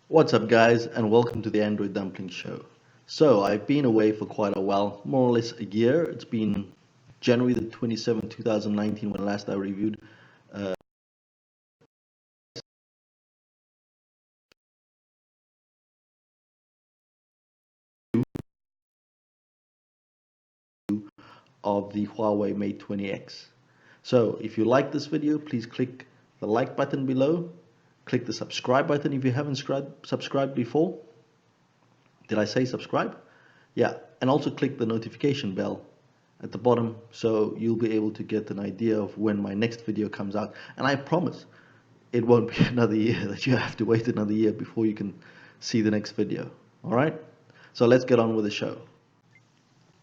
What's up, guys, and welcome to the Android Dumpling Show. So, I've been away for quite a while, more or less a year. It's been January the 27th, 2019, when last I reviewed of the Huawei Mate 20X. So, if you like this video, please click the like button below, click the subscribe button if you haven't subscribed before. Did I say subscribe? Yeah, and also click the notification bell at the bottom so you'll be able to get an idea of when my next video comes out. And I promise it won't be another year that you have to wait another year before you can see the next video. All right? So let's get on with the show.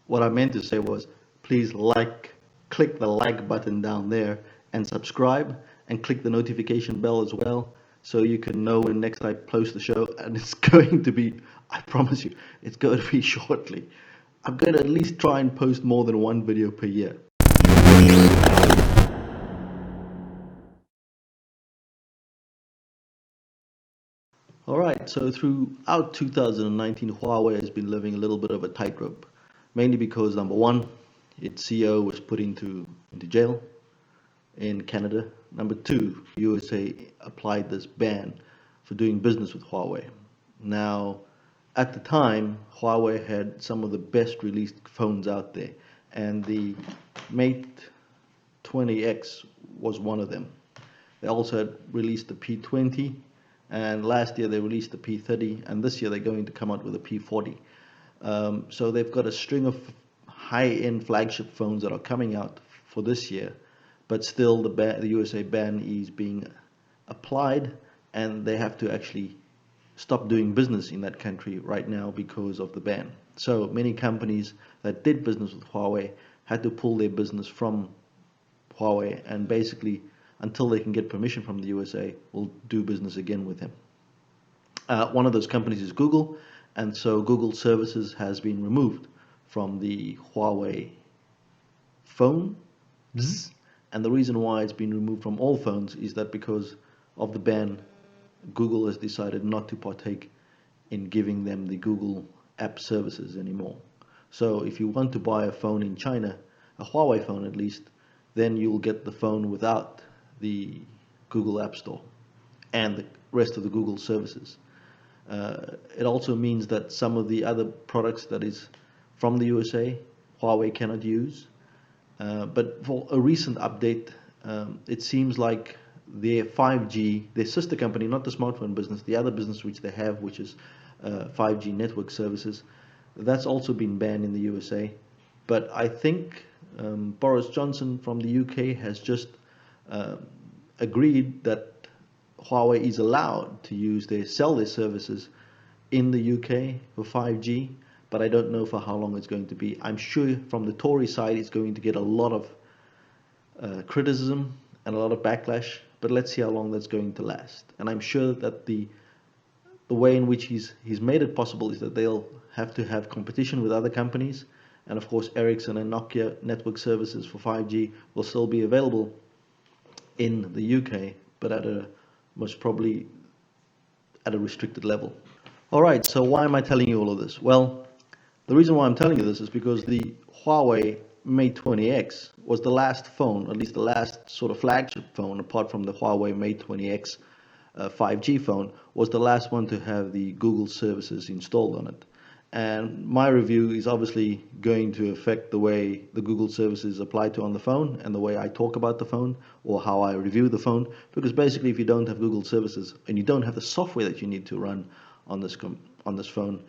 What I meant to say was please click the like button down there and subscribe and click the notification bell as well so you can know when next I post the show, and it's going to be, I promise you, it's going to be shortly. I'm going to at least try and post more than one video per year. Alright, so throughout 2019, Huawei has been living a little bit of a tightrope, mainly because number one, its CEO was put into jail in Canada. Number two, USA applied this ban for doing business with Huawei. Now, at the time, Huawei had some of the best released phones out there, and the Mate 20X was one of them. They also had released the P20, and last year they released the P30, and this year they're going to come out with a P40. So they've got a string of high-end flagship phones that are coming out for this year, but still the USA ban is being applied, and they have to actually stop doing business in that country right now because of the ban. So many companies that did business with Huawei had to pull their business from Huawei, and basically until they can get permission from the USA will do business again with him. One of those companies is Google, and so Google services has been removed from the Huawei phone. And the reason why it's been removed from all phones is that because of the ban, Google has decided not to partake in giving them the Google App services anymore. So if you want to buy a phone in China, a Huawei phone at least, then you will get the phone without the Google App Store and the rest of the Google services. It also means that some of the other products that is from the USA, Huawei cannot use. But for a recent update, it seems like their 5G, their sister company, not the smartphone business, the other business which they have, which is 5G network services, that's also been banned in the USA. But I think Boris Johnson from the UK has just agreed that Huawei is allowed to sell their services in the UK for 5G, but I don't know for how long it's going to be. I'm sure from the Tory side it's going to get a lot of criticism and a lot of backlash, but let's see how long that's going to last. And I'm sure that the way in which he's made it possible is that they'll have to have competition with other companies, and of course Ericsson and Nokia network services for 5G will still be available in the UK, but at a most probably at a restricted level. Alright, so why am I telling you all of this? Well, the reason why I'm telling you this is because the Huawei Mate 20X was the last phone, at least the last sort of flagship phone, apart from the Huawei Mate 20X 5G phone, was the last one to have the Google services installed on it. And my review is obviously going to affect the way the Google services apply to on the phone and the way I talk about the phone or how I review the phone, because basically if you don't have Google services and you don't have the software that you need to run on this phone,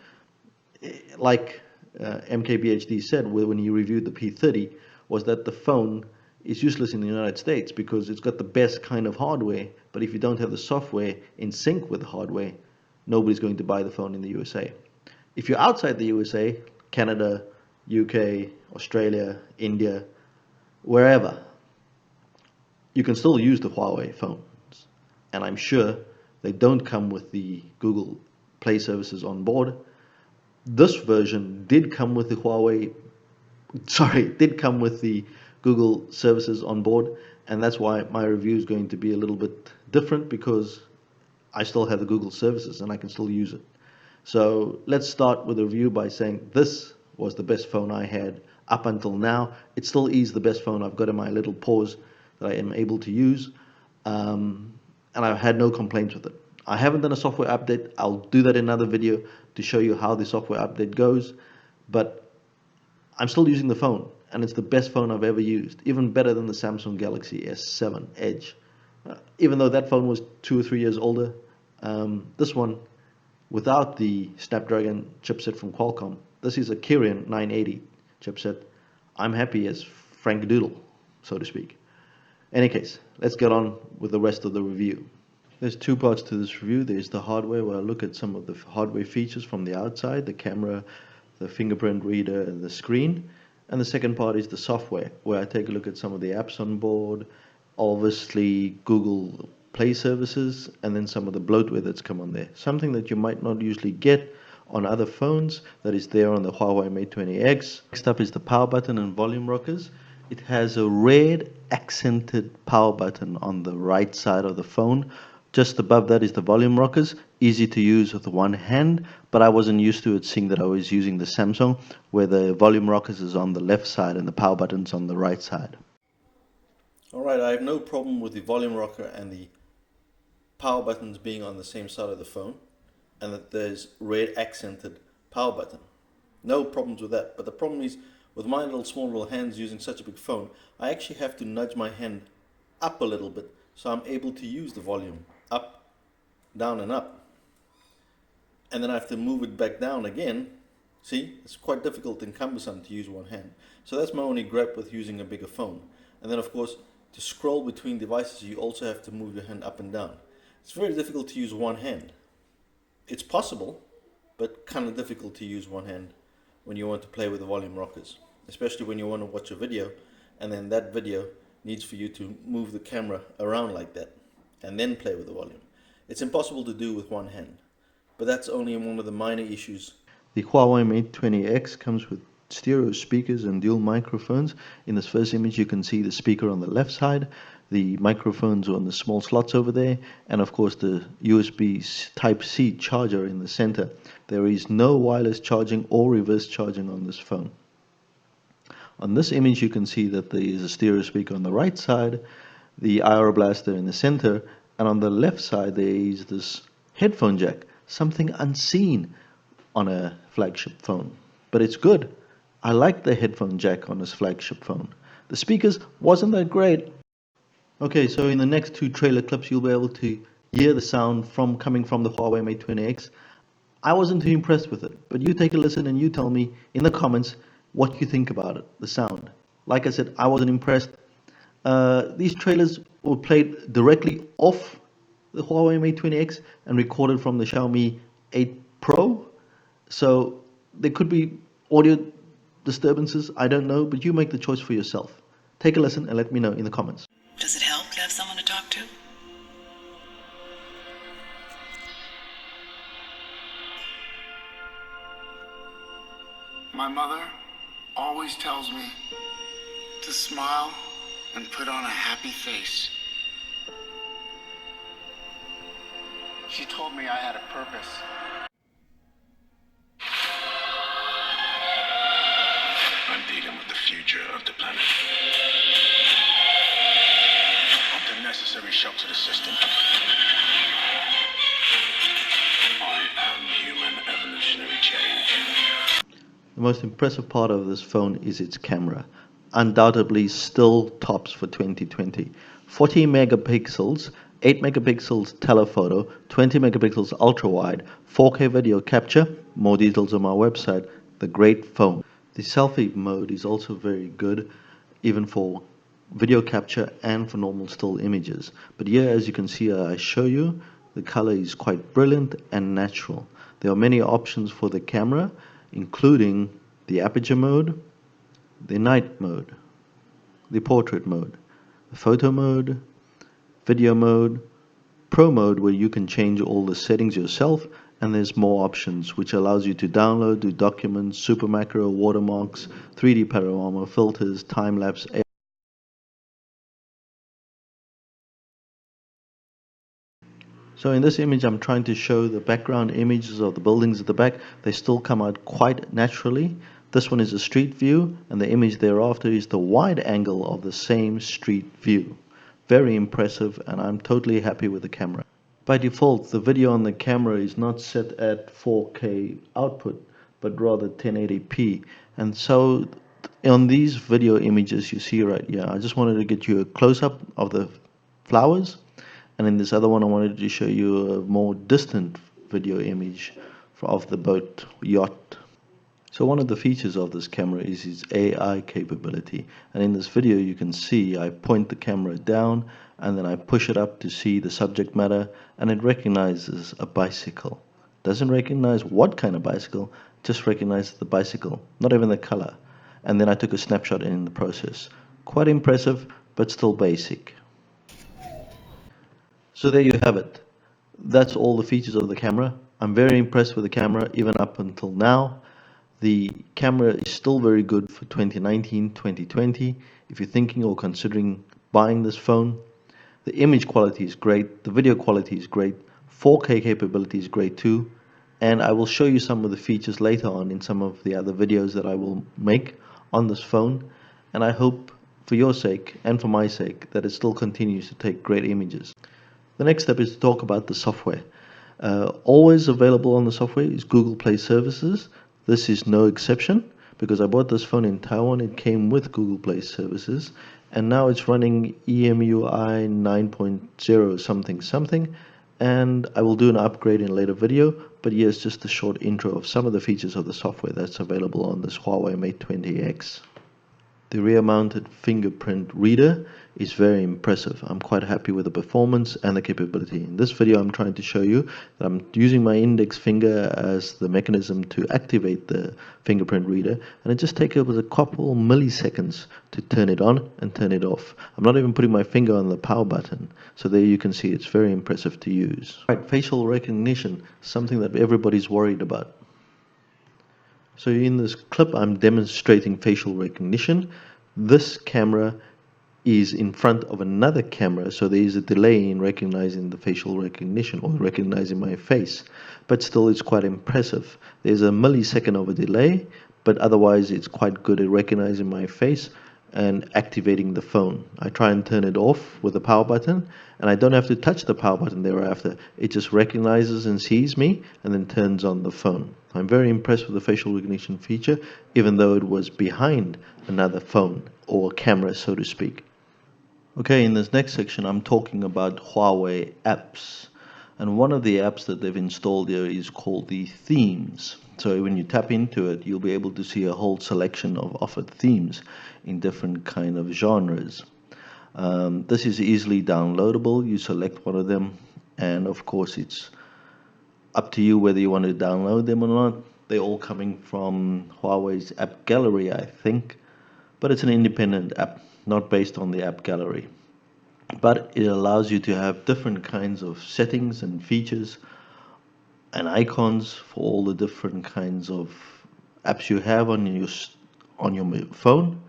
like MKBHD said when he reviewed the P30, was that the phone is useless in the United States because it's got the best kind of hardware, but if you don't have the software in sync with the hardware, nobody's going to buy the phone in the USA. If you're outside the USA, Canada, UK, Australia, India, wherever, you can still use the Huawei phones. And I'm sure they don't come with the Google Play services on board. This version did come with the did come with the Google services on board, and that's why my review is going to be a little bit different, because I still have the Google services and I can still use it. So let's start with a review by saying this was the best phone I had up until now. It still is the best phone I've got in my little paws that I am able to use. And I've had no complaints with it. I haven't done a software update. I'll do that in another video to show you how the software update goes. But I'm still using the phone, and it's the best phone I've ever used, even better than the Samsung Galaxy S7 Edge. Even though that phone was 2 or 3 years older, this one, without the Snapdragon chipset from Qualcomm, this is a Kirin 980 chipset. I'm happy as Frank Doodle, so to speak. Any case, let's get on with the rest of the review. There's two parts to this review. There's the hardware, where I look at some of the hardware features from the outside, the camera, the fingerprint reader, and the screen. And the second part is the software, where I take a look at some of the apps on board, obviously Google Play services, and then some of the bloatware that's come on there. Something that you might not usually get on other phones that is there on the Huawei Mate 20X. Next up is the power button and volume rockers. It has a red accented power button on the right side of the phone. Just above that is the volume rockers, easy to use with one hand, but I wasn't used to it, seeing that I was using the Samsung, where the volume rockers is on the left side and the power button's on the right side. Alright, I have no problem with the volume rocker and the power buttons being on the same side of the phone, and that there's red accented power button. No problems with that, but the problem is with my small little hands using such a big phone, I actually have to nudge my hand up a little bit so I'm able to use the volume up, down and up. And then I have to move it back down again. See, it's quite difficult and cumbersome to use one hand. So that's my only gripe with using a bigger phone. And then of course, to scroll between devices, you also have to move your hand up and down. It's very difficult to use one hand. It's possible, but kind of difficult to use one hand when you want to play with the volume rockers, especially when you want to watch a video and then that video needs for you to move the camera around like that and then play with the volume. It's impossible to do with one hand, but that's only one of the minor issues. The Huawei Mate 20X comes with stereo speakers and dual microphones. In this first image you can see the speaker on the left side, the microphones on the small slots over there, and of course the USB Type-C charger in the center. There is no wireless charging or reverse charging on this phone. On this image you can see that there is a stereo speaker on the right side, the IR blaster in the center, and on the left side there is this headphone jack, something unseen on a flagship phone. But it's good. I like the headphone jack on this flagship phone. The speakers wasn't that great. Okay, so in the next two trailer clips you'll be able to hear the sound coming from the Huawei Mate 20X. I wasn't too impressed with it, but you take a listen and you tell me in the comments what you think about it, the sound. Like I said, I wasn't impressed. These trailers were played directly off the Huawei Mate 20X and recorded from the Xiaomi 8 Pro. So there could be audio disturbances, I don't know, but you make the choice for yourself. Take a listen and let me know in the comments. Does it help to have someone to talk to? My mother always tells me to smile and put on a happy face. She told me I had a purpose. I'm dealing with the future of the planet. Not the necessary shock to the system. I am human evolutionary change. The most impressive part of this phone is its camera. Undoubtedly still tops for 2020. 40 megapixels, 8 megapixels telephoto, 20 megapixels ultra wide, 4K video capture. More details on my website. The great phone. The selfie mode is also very good, even for video capture and for normal still images. But here, as you can see, I show you, the color is quite brilliant and natural. There are many options for the camera, including the aperture mode, the night mode, the portrait mode, the photo mode, video mode, pro mode, where you can change all the settings yourself, and there's more options which allows you to download, do documents, super macro, watermarks, 3D panorama, filters, time-lapse. So in this image, I'm trying to show the background images of the buildings at the back. They still come out quite naturally. This one is a street view, and the image thereafter is the wide angle of the same street view. Very impressive, and I'm totally happy with the camera. By default, the video on the camera is not set at 4K output, but rather 1080p. And so on these video images you see right here, I just wanted to get you a close-up of the flowers. And in this other one, I wanted to show you a more distant video image of the boat, yacht. So one of the features of this camera is its AI capability. And in this video, you can see I point the camera down and then I push it up to see the subject matter, and it recognizes a bicycle. Doesn't recognize what kind of bicycle, just recognizes the bicycle, not even the color. And then I took a snapshot in the process. Quite impressive, but still basic. So there you have it. That's all the features of the camera. I'm very impressed with the camera even up until now. The camera is still very good for 2019, 2020. If you're thinking or considering buying this phone, the image quality is great, the video quality is great, 4K capability is great too, and I will show you some of the features later on in some of the other videos that I will make on this phone, and I hope for your sake and for my sake that it still continues to take great images. The next step is to talk about the software. Always available on the software is Google Play services. This is no exception because I bought this phone in Taiwan. It came with Google Play services, and now it's running EMUI 9.0 something something, and I will do an upgrade in a later video, but here's just a short intro of some of the features of the software that's available on this Huawei Mate 20X. The rear-mounted fingerprint reader is very impressive. I'm quite happy with the performance and the capability. In this video, I'm trying to show you that I'm using my index finger as the mechanism to activate the fingerprint reader, and it just takes us a couple milliseconds to turn it on and turn it off. I'm not even putting my finger on the power button, so there you can see it's very impressive to use. Right, facial recognition, something that everybody's worried about. So in this clip, I'm demonstrating facial recognition. This camera is in front of another camera, so there is a delay in recognizing the facial recognition or recognizing my face, but still it's quite impressive. There's a millisecond of a delay, but otherwise it's quite good at recognizing my face and activating the phone. I try and turn it off with the power button, and I don't have to touch the power button thereafter. It just recognizes and sees me and then turns on the phone. I'm very impressed with the facial recognition feature, even though it was behind another phone or camera, so to speak. Okay, in this next section, I'm talking about Huawei Apps. And one of the apps that they've installed here is called the themes. So when you tap into it, you'll be able to see a whole selection of offered themes in different kind of genres. This is easily downloadable. You select one of them, and of course it's up to you whether you want to download them or not. They're all coming from Huawei's app gallery, I think, but it's an independent app, not based on the app gallery. But it allows you to have different kinds of settings and features and icons for all the different kinds of apps you have on your phone,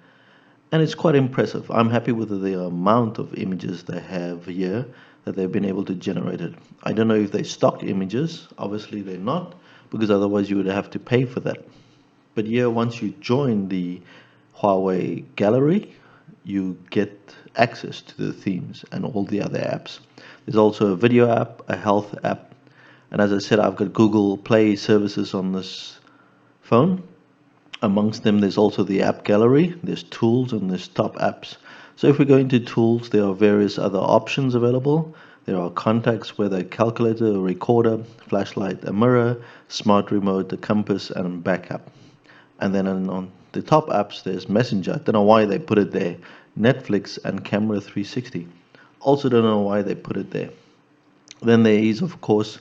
and it's quite impressive. I'm happy with the amount of images they have here that they've been able to generate it. I don't know if they stock images. Obviously they're not, because otherwise you would have to pay for that. But here, once you join the Huawei gallery, you get access to the themes and all the other apps. There's also a video app, a health app, and as I said, I've got Google Play services on this phone. Amongst them, there's also the app gallery, there's tools, and there's top apps. So if we go into tools, there are various other options available. There are contacts, whether a calculator, a recorder, flashlight, a mirror, smart remote, a compass, and backup. And then on the top apps, there's Messenger. I don't know why they put it there. Netflix and Camera 360. Also don't know why they put it there. Then there is, of course,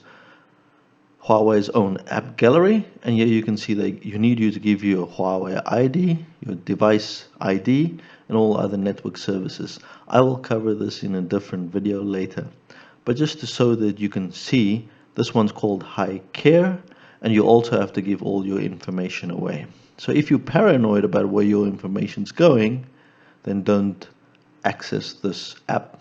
Huawei's own app gallery, and here you can see that you need to give your Huawei ID, your device ID, and all other network services. I will cover this in a different video later, but just so that you can see, this one's called High Care, and you also have to give all your information away. So if you're paranoid about where your information's going, then don't access this app.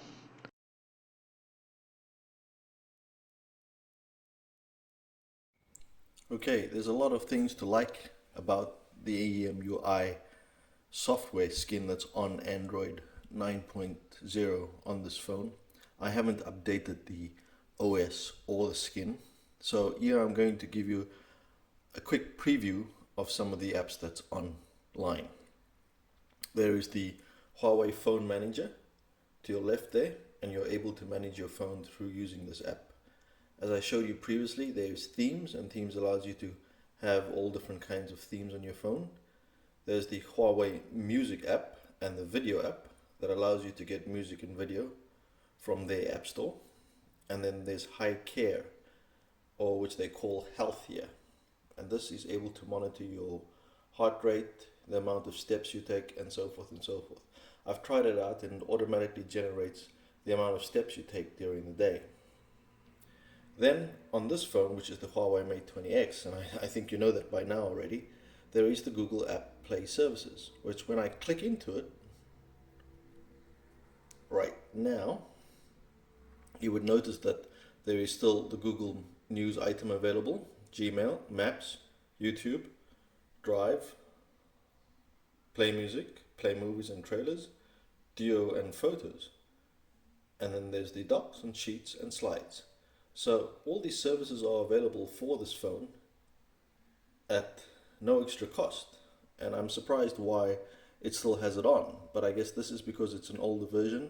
Okay, there's a lot of things to like about the EMUI software skin that's on Android 9.0 on this phone. I haven't updated the OS or the skin. So here I'm going to give you a quick preview of some of the apps that's online. There is the Huawei Phone Manager to your left there, and you're able to manage your phone through using this app. As I showed you previously, there's themes, and themes allows you to have all different kinds of themes on your phone. There's the Huawei Music app and the Video app that allows you to get music and video from their app store. And then there's High Care, or which they call Healthier. And this is able to monitor your heart rate, the amount of steps you take, and so forth and so forth. I've tried it out and it automatically generates the amount of steps you take during the day. Then on this phone, which is the Huawei Mate 20X, and I think you know that by now already, there is the Google App Play services, which when I click into it right now, you would notice that there is still the Google News item available, Gmail, Maps, YouTube, Drive, Play Music, Play Movies and Trailers, Duo and Photos. And then there's the Docs and Sheets and Slides. So all these services are available for this phone at no extra cost. And I'm surprised why it still has it on. But I guess this is because it's an older version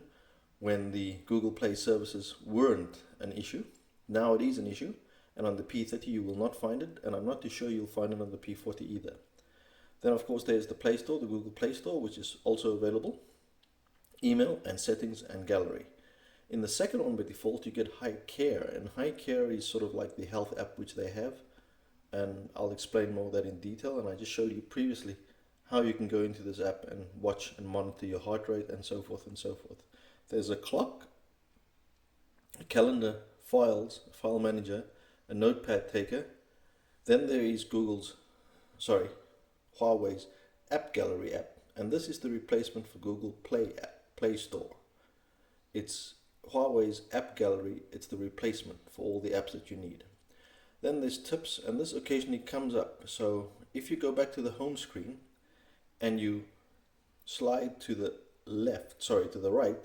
when the Google Play services weren't an issue. Now it is an issue. And on the P30 you will not find it. And I'm not too sure you'll find it on the P40 either. Then of course there's the Play Store, the Google Play Store, which is also available. Email and settings and gallery. In the second one by default you get High Care, and High Care is sort of like the health app which they have, and I'll explain more of that in detail. And I just showed you previously how you can go into this app and watch and monitor your heart rate and so forth and so forth. There's a clock, a calendar, files, a file manager, a notepad taker. Then there is Huawei's App Gallery app, and this is the replacement for Google Play Store. It's Huawei's App Gallery, it's the replacement for all the apps that you need. Then there's tips, and this occasionally comes up. So if you go back to the home screen and you slide to the right,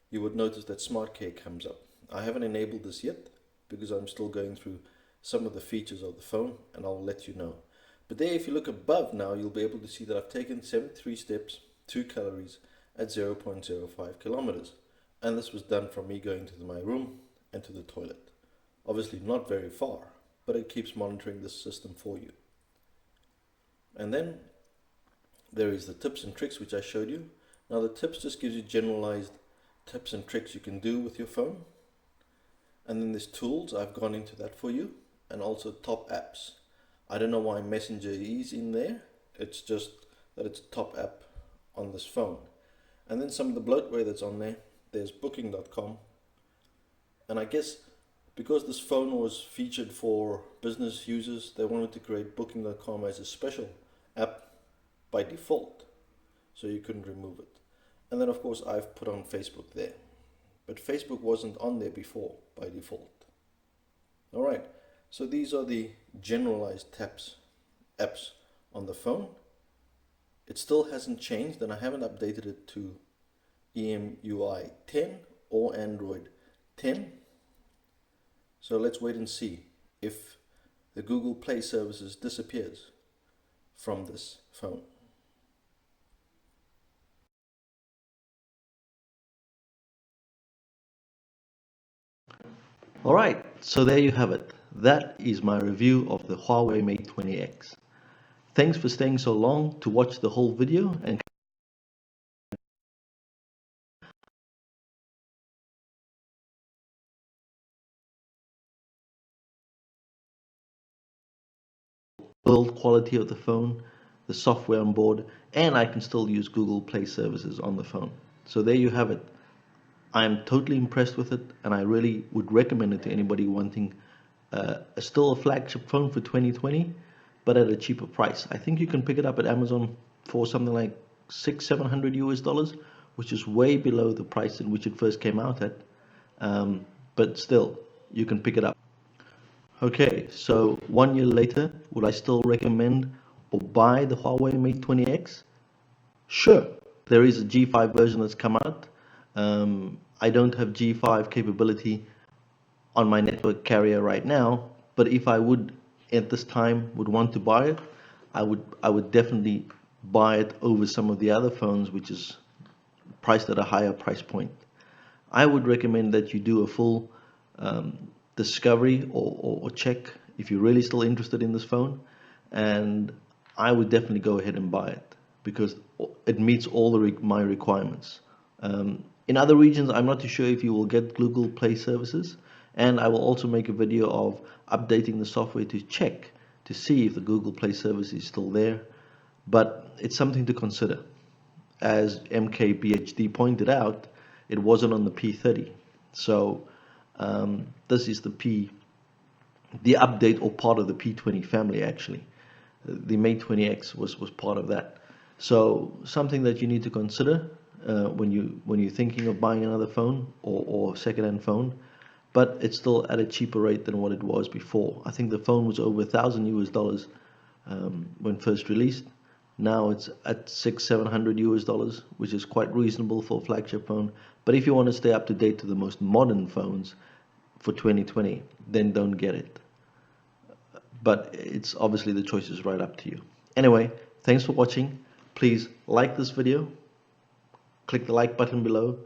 you would notice that Smart Care comes up. I haven't enabled this yet because I'm still going through some of the features of the phone, and I'll let you know. But there, if you look above now, you'll be able to see that I've taken 73 steps, 2 calories at 0.05 kilometers. And this was done from me going to my room and to the toilet. Obviously not very far, but it keeps monitoring this system for you. And then there is the tips and tricks which I showed you. Now the tips just gives you generalized tips and tricks you can do with your phone. And then there's tools, I've gone into that for you, and also top apps. I don't know why Messenger is in there, it's just that it's a top app on this phone. And then some of the bloatware that's on there. There's Booking.com, and I guess because this phone was featured for business users, they wanted to create Booking.com as a special app by default, so you couldn't remove it. And then of course I've put on Facebook there, but Facebook wasn't on there before by default. Alright, so these are the generalized apps on the phone. It still hasn't changed, and I haven't updated it to EMUI 10 or Android 10. So let's wait and see if the Google Play services disappears from this phone. Alright, so there you have it. That is my review of the Huawei Mate 20X. Thanks for staying so long to watch the whole video and build quality of the phone, the software on board, and I can still use Google Play services on the phone. So there you have it. I am totally impressed with it, and I really would recommend it to anybody wanting still a flagship phone for 2020, but at a cheaper price. I think you can pick it up at Amazon for something like $600-700 US, which is way below the price in which it first came out at. But still, you can pick it up. Okay, so 1 year later, would I still recommend or buy the Huawei Mate 20X? Sure, there is a G5 version that's come out. I don't have G5 capability on my network carrier right now, but if I would at this time would want to buy it, I would definitely buy it over some of the other phones which is priced at a higher price point. I would recommend that you do a full discovery or check if you're really still interested in this phone, and I would definitely go ahead and buy it because it meets all my requirements. In other regions, I'm not too sure if you will get Google Play services, and I will also make a video of updating the software to check to see if the Google Play service is still there, but it's something to consider. As MKBHD pointed out, it wasn't on the P30. So this is the update or part of the P20 family actually. The Mate 20X was part of that. So something that you need to consider when you're thinking of buying another phone or second-hand phone, but it's still at a cheaper rate than what it was before. I think the phone was over $1,000 when first released. Now it's at 600-700 US dollars, which is quite reasonable for a flagship phone. But if you want to stay up to date to the most modern phones for 2020, then don't get it. But it's obviously the choice is right up to you. Anyway, thanks for watching. Please like this video, click the like button below,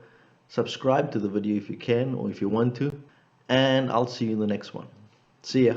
subscribe to the video if you can or if you want to, and I'll see you in the next one. See ya.